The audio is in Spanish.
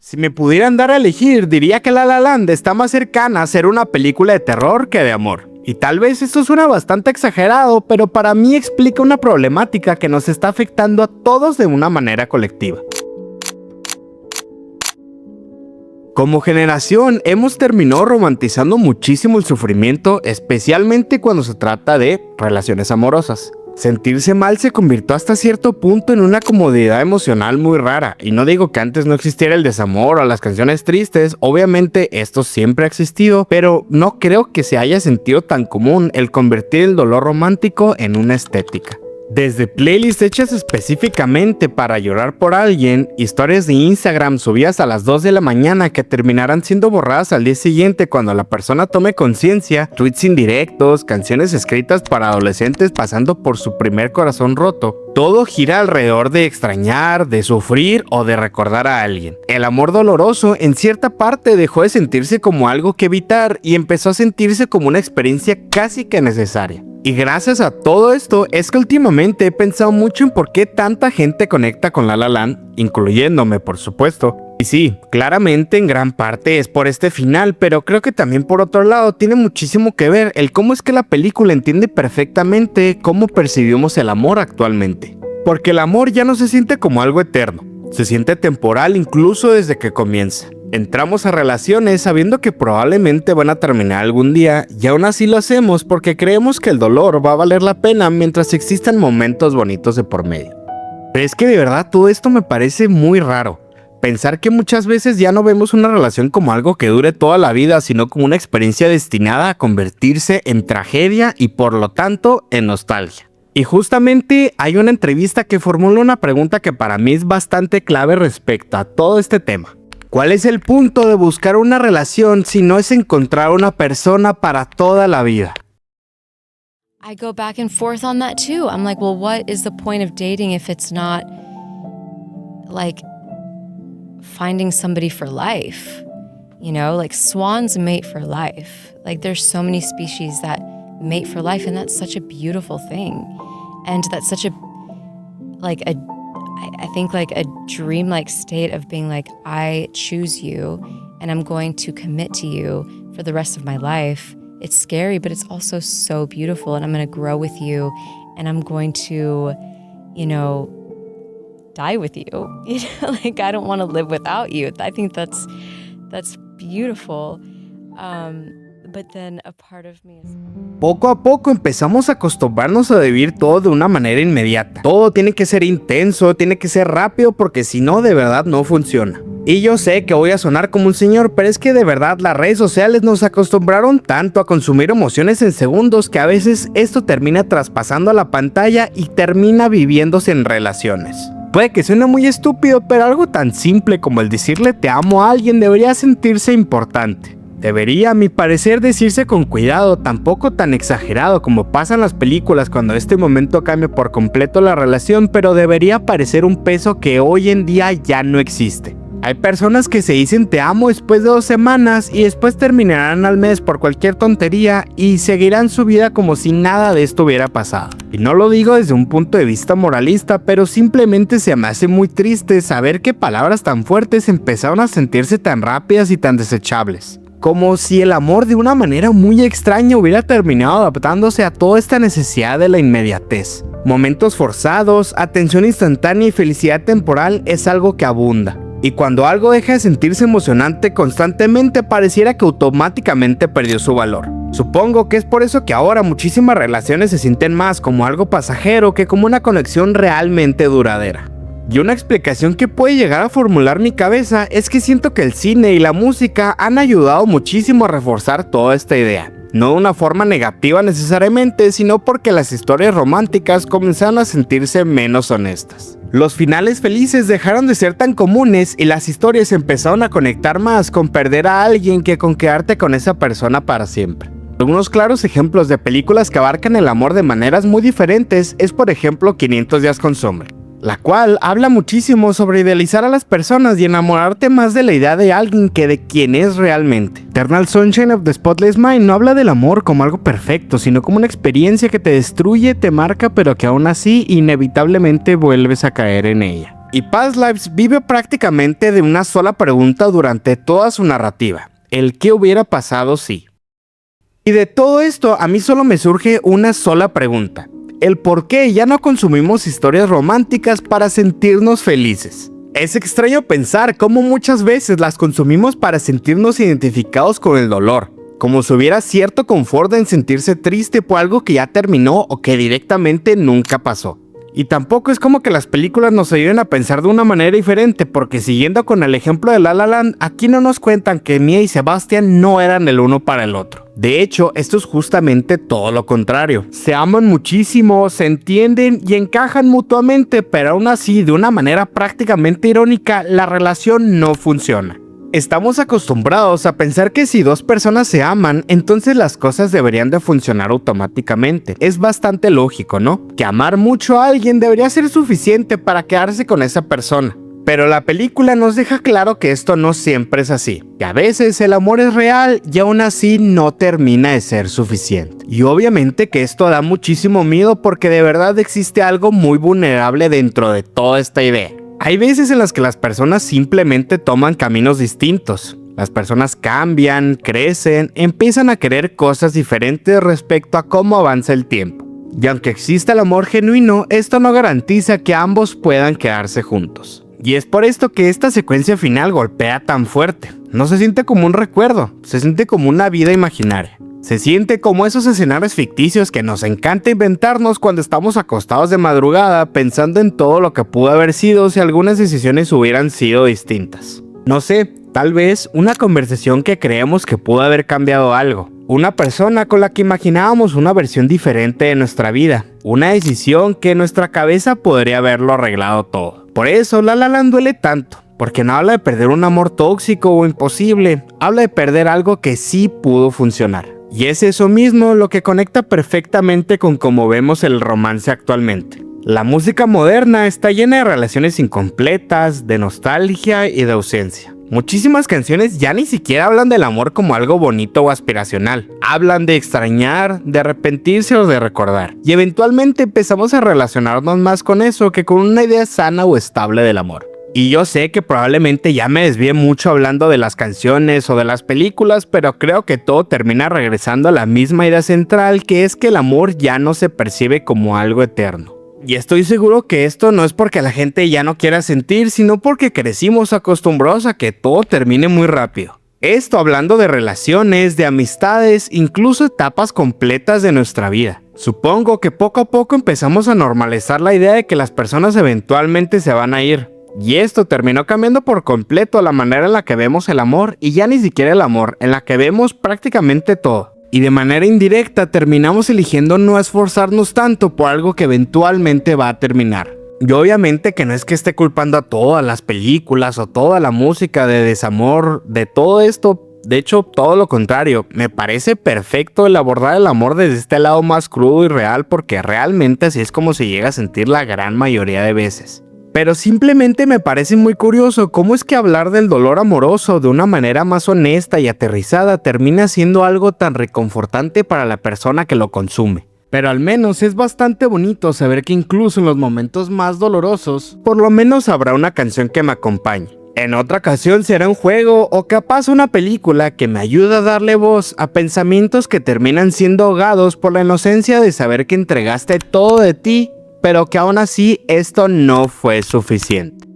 Si me pudieran dar a elegir, diría que La La Land está más cercana a ser una película de terror que de amor. Y tal vez esto suena bastante exagerado, pero para mí explica una problemática que nos está afectando a todos de una manera colectiva. Como generación, hemos terminado romantizando muchísimo el sufrimiento, especialmente cuando se trata de relaciones amorosas. Sentirse mal se convirtió hasta cierto punto en una comodidad emocional muy rara, y no digo que antes no existiera el desamor o las canciones tristes, obviamente esto siempre ha existido, pero no creo que se haya sentido tan común el convertir el dolor romántico en una estética. Desde playlists hechas específicamente para llorar por alguien, historias de Instagram subidas a las 2 de la mañana que terminarán siendo borradas al día siguiente cuando la persona tome conciencia, tweets indirectos, canciones escritas para adolescentes pasando por su primer corazón roto. Todo gira alrededor de extrañar, de sufrir o de recordar a alguien. El amor doloroso en cierta parte dejó de sentirse como algo que evitar y empezó a sentirse como una experiencia casi que necesaria. Y gracias a todo esto es que últimamente he pensado mucho en por qué tanta gente conecta con La La Land, incluyéndome por supuesto. Y sí, claramente en gran parte es por este final, pero creo que también por otro lado tiene muchísimo que ver el cómo es que la película entiende perfectamente cómo percibimos el amor actualmente. Porque el amor ya no se siente como algo eterno, se siente temporal incluso desde que comienza. Entramos a relaciones sabiendo que probablemente van a terminar algún día y aún así lo hacemos porque creemos que el dolor va a valer la pena mientras existan momentos bonitos de por medio. Pero es que de verdad todo esto me parece muy raro. Pensar que muchas veces ya no vemos una relación como algo que dure toda la vida, sino como una experiencia destinada a convertirse en tragedia y por lo tanto en nostalgia. Y justamente hay una entrevista que formula una pregunta que para mí es bastante clave respecto a todo este tema. ¿Cuál es el punto de buscar una relación si no es encontrar una persona para toda la vida? I go back and forth on that too. I'm like, well, what is the point of dating if it's not like finding somebody for life? You know, like swans mate for life. Like there's so many species that mate for life, and that's such a beautiful thing. And that's such a I think like a dreamlike state of being like, I choose you and I'm going to commit to you for the rest of my life. It's scary, but it's also so beautiful, and I'm going to grow with you and I'm going to, you know, die with you. You know, like I don't want to live without you. I think that's beautiful. But then a part of me is... Poco a poco empezamos a acostumbrarnos a vivir todo de una manera inmediata. Todo tiene que ser intenso, tiene que ser rápido porque si no, de verdad no funciona. Y yo sé que voy a sonar como un señor, pero es que de verdad las redes sociales nos acostumbraron tanto a consumir emociones en segundos que a veces esto termina traspasando a la pantalla y termina viviéndose en relaciones. Puede que suene muy estúpido, pero algo tan simple como el decirle te amo a alguien debería sentirse importante. Debería, a mi parecer, decirse con cuidado, tampoco tan exagerado como pasa en las películas cuando este momento cambia por completo la relación, pero debería parecer un peso que hoy en día ya no existe. Hay personas que se dicen te amo después de 2 semanas y después terminarán al mes por cualquier tontería y seguirán su vida como si nada de esto hubiera pasado. Y no lo digo desde un punto de vista moralista, pero simplemente se me hace muy triste saber que palabras tan fuertes empezaron a sentirse tan rápidas y tan desechables. Como si el amor de una manera muy extraña hubiera terminado adaptándose a toda esta necesidad de la inmediatez. Momentos forzados, atención instantánea y felicidad temporal es algo que abunda. Y cuando algo deja de sentirse emocionante constantemente, pareciera que automáticamente perdió su valor. Supongo que es por eso que ahora muchísimas relaciones se sienten más como algo pasajero que como una conexión realmente duradera. Y una explicación que puede llegar a formular mi cabeza es que siento que el cine y la música han ayudado muchísimo a reforzar toda esta idea. No de una forma negativa necesariamente, sino porque las historias románticas comenzaron a sentirse menos honestas. Los finales felices dejaron de ser tan comunes y las historias empezaron a conectar más con perder a alguien que con quedarte con esa persona para siempre. Algunos claros ejemplos de películas que abarcan el amor de maneras muy diferentes es por ejemplo 500 días con su hombre, la cual habla muchísimo sobre idealizar a las personas y enamorarte más de la idea de alguien que de quien es realmente. Eternal Sunshine of the Spotless Mind no habla del amor como algo perfecto, sino como una experiencia que te destruye, te marca, pero que aún así inevitablemente vuelves a caer en ella. Y Past Lives vive prácticamente de una sola pregunta durante toda su narrativa: el qué hubiera pasado si. Y de todo esto a mí solo me surge una sola pregunta: el por qué ya no consumimos historias románticas para sentirnos felices. Es extraño pensar cómo muchas veces las consumimos para sentirnos identificados con el dolor, como si hubiera cierto confort en sentirse triste por algo que ya terminó o que directamente nunca pasó. Y tampoco es como que las películas nos ayuden a pensar de una manera diferente, porque siguiendo con el ejemplo de La La Land, aquí no nos cuentan que Mia y Sebastian no eran el uno para el otro. De hecho, esto es justamente todo lo contrario. Se aman muchísimo, se entienden y encajan mutuamente, pero aún así, de una manera prácticamente irónica, la relación no funciona. Estamos acostumbrados a pensar que si dos personas se aman, entonces las cosas deberían de funcionar automáticamente. Es bastante lógico, ¿no? Que amar mucho a alguien debería ser suficiente para quedarse con esa persona. Pero la película nos deja claro que esto no siempre es así, que a veces el amor es real y aún así no termina de ser suficiente. Y obviamente que esto da muchísimo miedo, porque de verdad existe algo muy vulnerable dentro de toda esta idea. Hay veces en las que las personas simplemente toman caminos distintos. Las personas cambian, crecen, empiezan a querer cosas diferentes respecto a cómo avanza el tiempo. Y aunque exista el amor genuino, esto no garantiza que ambos puedan quedarse juntos. Y es por esto que esta secuencia final golpea tan fuerte. No se siente como un recuerdo, se siente como una vida imaginaria. Se siente como esos escenarios ficticios que nos encanta inventarnos cuando estamos acostados de madrugada pensando en todo lo que pudo haber sido si algunas decisiones hubieran sido distintas. No sé, tal vez una conversación que creemos que pudo haber cambiado algo. Una persona con la que imaginábamos una versión diferente de nuestra vida. Una decisión que en nuestra cabeza podría haberlo arreglado todo. Por eso La La Land duele tanto. Porque no habla de perder un amor tóxico o imposible. Habla de perder algo que sí pudo funcionar. Y es eso mismo lo que conecta perfectamente con cómo vemos el romance actualmente. La música moderna está llena de relaciones incompletas, de nostalgia y de ausencia. Muchísimas canciones ya ni siquiera hablan del amor como algo bonito o aspiracional. Hablan de extrañar, de arrepentirse o de recordar. Y eventualmente empezamos a relacionarnos más con eso que con una idea sana o estable del amor. Y yo sé que probablemente ya me desvié mucho hablando de las canciones o de las películas, pero creo que todo termina regresando a la misma idea central, que es que el amor ya no se percibe como algo eterno. Y estoy seguro que esto no es porque la gente ya no quiera sentir, sino porque crecimos acostumbrados a que todo termine muy rápido. Esto hablando de relaciones, de amistades, incluso etapas completas de nuestra vida. Supongo que poco a poco empezamos a normalizar la idea de que las personas eventualmente se van a ir. Y esto terminó cambiando por completo la manera en la que vemos el amor, y ya ni siquiera el amor, en la que vemos prácticamente todo. Y de manera indirecta terminamos eligiendo no esforzarnos tanto por algo que eventualmente va a terminar. Y obviamente que no es que esté culpando a todas las películas o toda la música de desamor, de todo esto. De hecho, todo lo contrario, me parece perfecto el abordar el amor desde este lado más crudo y real, porque realmente así es como se llega a sentir la gran mayoría de veces. Pero simplemente me parece muy curioso cómo es que hablar del dolor amoroso de una manera más honesta y aterrizada termina siendo algo tan reconfortante para la persona que lo consume. Pero al menos es bastante bonito saber que incluso en los momentos más dolorosos, por lo menos habrá una canción que me acompañe. En otra ocasión será un juego o capaz una película que me ayuda a darle voz a pensamientos que terminan siendo ahogados por la inocencia de saber que entregaste todo de ti, pero que aún así esto no fue suficiente.